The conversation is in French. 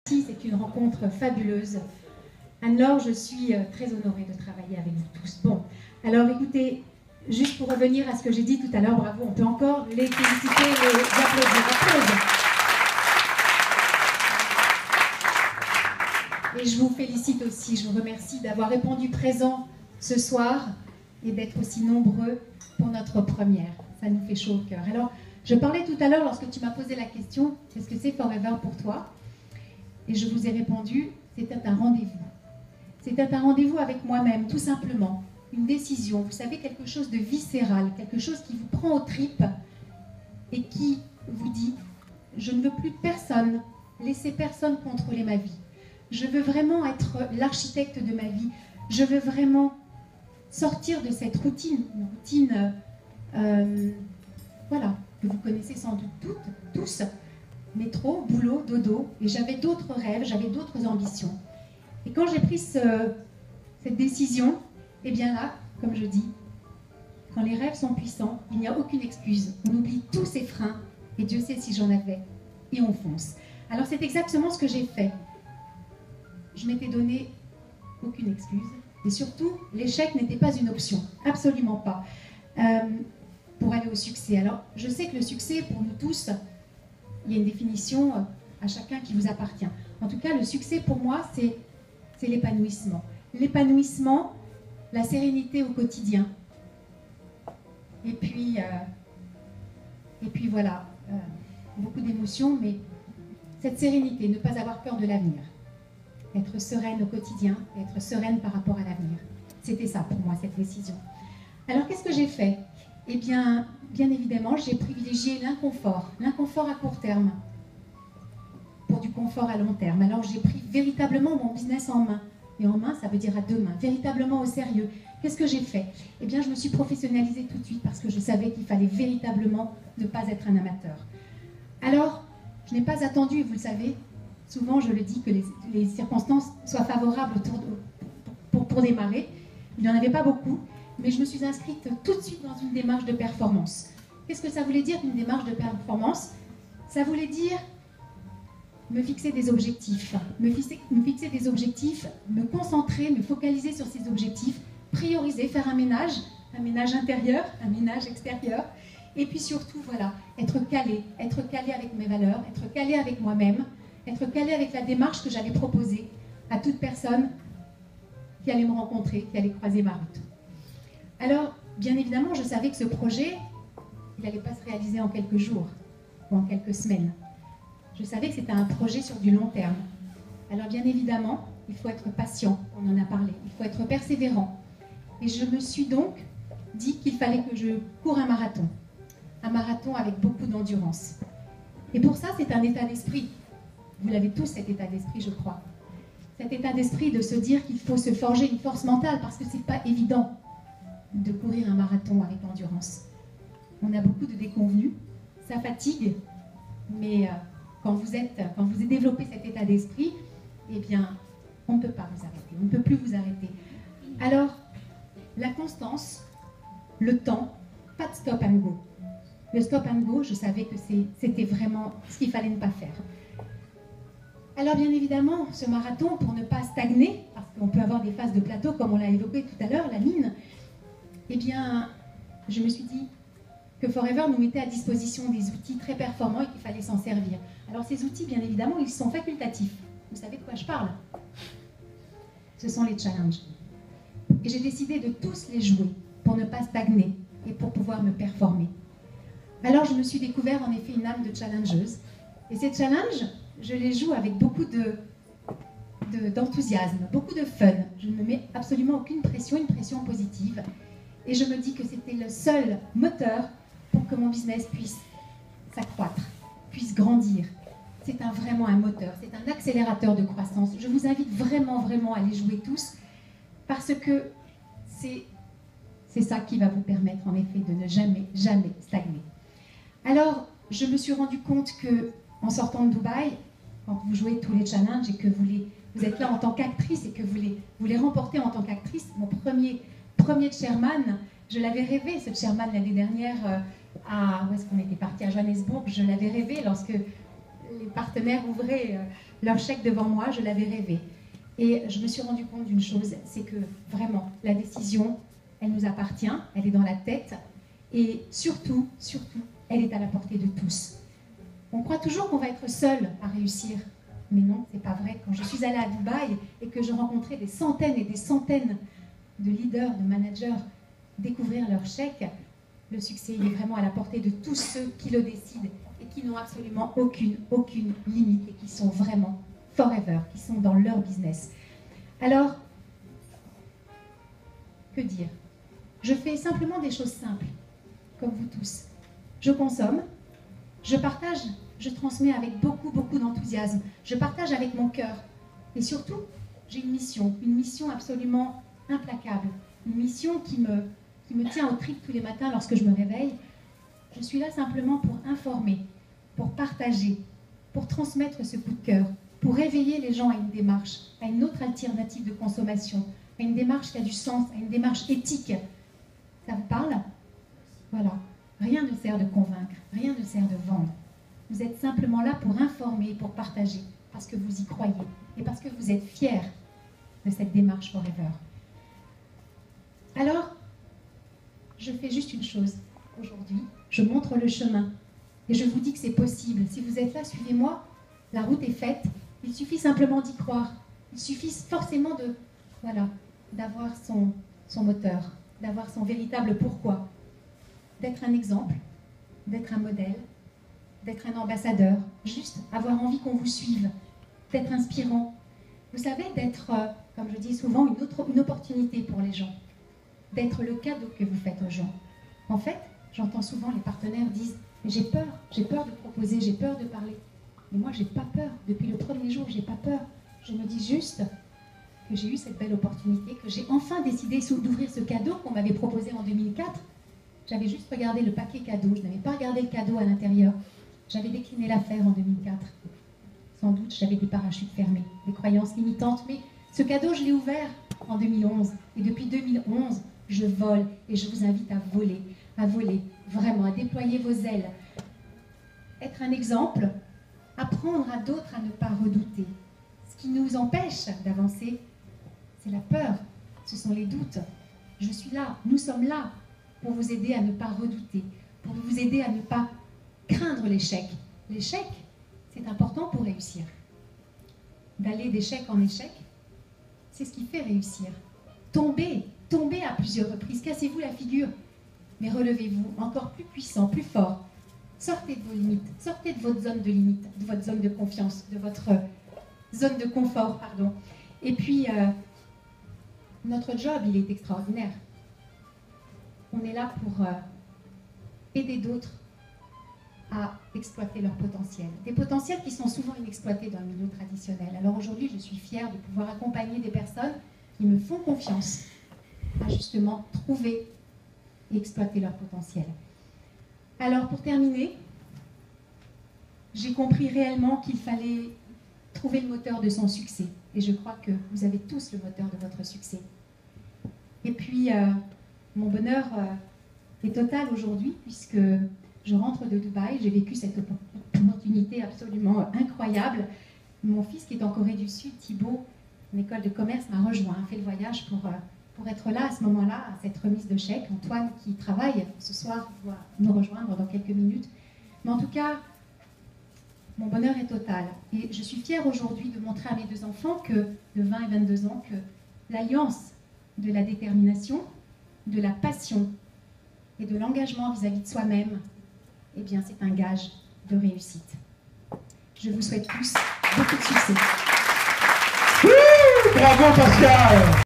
C'est une rencontre fabuleuse. Anne-Laure, je suis très honorée de travailler avec vous tous. Bon, alors écoutez, juste pour revenir à ce que j'ai dit tout à l'heure, bravo, on peut encore les féliciter, les applaudir. Et je vous félicite aussi, je vous remercie d'avoir répondu présent ce soir et d'être aussi nombreux pour notre première. Ça nous fait chaud au cœur. Alors, je parlais tout à l'heure lorsque tu m'as posé la question, qu'est-ce que c'est Forever pour toi? Et je vous ai répondu, c'était un rendez-vous. C'était un rendez-vous avec moi-même, tout simplement. Une décision, vous savez, quelque chose de viscéral, quelque chose qui vous prend aux tripes et qui vous dit, je ne veux plus de personne, laisser personne contrôler ma vie. Je veux vraiment être l'architecte de ma vie. Je veux vraiment sortir de cette routine, une routine, voilà, que vous connaissez sans doute tous, métro, boulot, dodo, et j'avais d'autres rêves, j'avais d'autres ambitions. Et quand j'ai pris cette décision, eh bien là, comme je dis, quand les rêves sont puissants, il n'y a aucune excuse. On oublie tous ces freins, et Dieu sait si j'en avais, et on fonce. Alors c'est exactement ce que j'ai fait. Je m'étais donné aucune excuse, et surtout, l'échec n'était pas une option, absolument pas, pour aller au succès. Alors, je sais que le succès, pour nous tous, il y a une définition à chacun qui vous appartient. En tout cas, le succès, pour moi, c'est l'épanouissement. L'épanouissement, la sérénité au quotidien. Et puis voilà, beaucoup d'émotions, mais cette sérénité, ne pas avoir peur de l'avenir. Être sereine au quotidien, être sereine par rapport à l'avenir. C'était ça pour moi, cette décision. Alors, qu'est-ce que j'ai fait? Eh bien, bien évidemment, j'ai privilégié l'inconfort à court terme, pour du confort à long terme. Alors, j'ai pris véritablement mon business en main. Et en main, ça veut dire à deux mains, véritablement au sérieux. Qu'est-ce que j'ai fait? Eh bien, je me suis professionnalisée tout de suite parce que je savais qu'il fallait véritablement ne pas être un amateur. Alors, je n'ai pas attendu, vous le savez, souvent je le dis, que les circonstances soient favorables pour démarrer. Il n'y en avait pas beaucoup, mais je me suis inscrite tout de suite dans une démarche de performance. Qu'est-ce que ça voulait dire une démarche de performance? Ça voulait dire me fixer des objectifs, me fixer des objectifs, me concentrer, me focaliser sur ces objectifs, prioriser, faire un ménage intérieur, un ménage extérieur, et puis surtout, voilà, être calé avec mes valeurs, être calé avec moi-même, être calé avec la démarche que j'avais proposée à toute personne qui allait me rencontrer, qui allait croiser ma route. Alors, bien évidemment, je savais que ce projet, il n'allait pas se réaliser en quelques jours ou en quelques semaines. Je savais que c'était un projet sur du long terme. Alors, bien évidemment, il faut être patient, on en a parlé, il faut être persévérant. Et je me suis donc dit qu'il fallait que je cours un marathon avec beaucoup d'endurance. Et pour ça, c'est un état d'esprit. Vous l'avez tous, cet état d'esprit, je crois. Cet état d'esprit de se dire qu'il faut se forger une force mentale, parce que ce n'est pas évident de courir un marathon avec endurance. On a beaucoup de déconvenus, ça fatigue, mais quand vous avez développé cet état d'esprit, eh bien, on ne peut pas vous arrêter, on ne peut plus vous arrêter. Alors, la constance, le temps, pas de stop and go. Le stop and go, je savais que c'était vraiment ce qu'il fallait ne pas faire. Alors bien évidemment, ce marathon, pour ne pas stagner, parce qu'on peut avoir des phases de plateau, comme on l'a évoqué tout à l'heure, la mine, eh bien, je me suis dit que Forever nous mettait à disposition des outils très performants et qu'il fallait s'en servir. Alors ces outils, bien évidemment, ils sont facultatifs. Vous savez de quoi je parle? Ce sont les challenges. Et j'ai décidé de tous les jouer pour ne pas stagner et pour pouvoir me performer. Alors je me suis découvert en effet une âme de challengeuse. Et ces challenges, je les joue avec beaucoup d'enthousiasme, beaucoup de fun. Je ne me mets absolument aucune pression, une pression positive. Et je me dis que c'était le seul moteur pour que mon business puisse s'accroître, puisse grandir. C'est vraiment un moteur, c'est un accélérateur de croissance. Je vous invite vraiment, vraiment à les jouer tous, parce que c'est ça qui va vous permettre en effet de ne jamais, jamais stagner. Alors, je me suis rendu compte que en sortant de Dubaï, quand vous jouez tous les challenges et que vous êtes là en tant qu'actrice et que vous les remportez en tant qu'actrice, mon premier chairman, je l'avais rêvé, ce chairman l'année dernière, où est-ce qu'on était parti? À Johannesburg, je l'avais rêvé lorsque les partenaires ouvraient leur chèque devant moi, je l'avais rêvé. Et je me suis rendu compte d'une chose, c'est que vraiment, la décision, elle nous appartient, elle est dans la tête, et surtout, elle est à la portée de tous. On croit toujours qu'on va être seul à réussir, mais non, c'est pas vrai. Quand je suis allée à Dubaï et que je rencontrais des centaines et des centaines de leaders, de managers découvrir leur chèque, le succès il est vraiment à la portée de tous ceux qui le décident et qui n'ont absolument aucune limite et qui sont vraiment forever, qui sont dans leur business. Alors, que dire? Je fais simplement des choses simples, comme vous tous. Je consomme, je partage, je transmets avec beaucoup d'enthousiasme, je partage avec mon cœur. Et surtout, j'ai une mission absolument implacable, une mission qui me tient au tripes tous les matins lorsque je me réveille. Je suis là simplement pour informer, pour partager, pour transmettre ce coup de cœur, pour réveiller les gens à une démarche, à une autre alternative de consommation, à une démarche qui a du sens, à une démarche éthique. Ça vous parle? Voilà. Rien ne sert de convaincre, rien ne sert de vendre. Vous êtes simplement là pour informer, pour partager, parce que vous y croyez et parce que vous êtes fiers de cette démarche Forever. Alors, je fais juste une chose aujourd'hui, je montre le chemin et je vous dis que c'est possible. Si vous êtes là, suivez-moi, la route est faite, il suffit simplement d'y croire. Il suffit forcément d'avoir son moteur, d'avoir son véritable pourquoi, d'être un exemple, d'être un modèle, d'être un ambassadeur, juste avoir envie qu'on vous suive, d'être inspirant. Vous savez, d'être, comme je dis souvent, une opportunité pour les gens, d'être le cadeau que vous faites aux gens. En fait, j'entends souvent les partenaires disent « mais j'ai peur de proposer, j'ai peur de parler ». Mais moi, j'ai pas peur. Depuis le premier jour, j'ai pas peur. Je me dis juste que j'ai eu cette belle opportunité, que j'ai enfin décidé d'ouvrir ce cadeau qu'on m'avait proposé en 2004. J'avais juste regardé le paquet cadeau, je n'avais pas regardé le cadeau à l'intérieur. J'avais décliné l'affaire en 2004. Sans doute, j'avais des parachutes fermés, des croyances limitantes, mais ce cadeau, je l'ai ouvert en 2011. Et depuis 2011, je vole et je vous invite à voler, vraiment, à déployer vos ailes. Être un exemple, apprendre à d'autres à ne pas redouter. Ce qui nous empêche d'avancer, c'est la peur, ce sont les doutes. Je suis là, nous sommes là pour vous aider à ne pas redouter, pour vous aider à ne pas craindre l'échec. L'échec, c'est important pour réussir. D'aller d'échec en échec, c'est ce qui fait réussir. Tombez à plusieurs reprises, cassez-vous la figure, mais relevez-vous encore plus puissant, plus fort. Sortez de vos limites, sortez de votre zone de limite, de votre zone de confiance, de votre zone de confort, pardon. Et puis, notre job, il est extraordinaire. On est là pour aider d'autres à exploiter leur potentiel. Des potentiels qui sont souvent inexploités dans le milieu traditionnel. Alors aujourd'hui, je suis fière de pouvoir accompagner des personnes qui me font confiance à justement trouver et exploiter leur potentiel. Alors pour terminer, j'ai compris réellement qu'il fallait trouver le moteur de son succès. Et je crois que vous avez tous le moteur de votre succès. Et puis, mon bonheur est total aujourd'hui puisque je rentre de Dubaï. J'ai vécu cette opportunité absolument incroyable. Mon fils qui est en Corée du Sud, Thibaut, une école de commerce, m'a rejoint, a fait le voyage pour être là à ce moment-là, à cette remise de chèque. Antoine qui travaille ce soir doit nous rejoindre dans quelques minutes. Mais en tout cas, mon bonheur est total. Et je suis fière aujourd'hui de montrer à mes deux enfants de 20 et 22 ans que l'alliance de la détermination, de la passion et de l'engagement vis-à-vis de soi-même, eh bien, c'est un gage de réussite. Je vous souhaite tous beaucoup de succès. Bravo Pascal!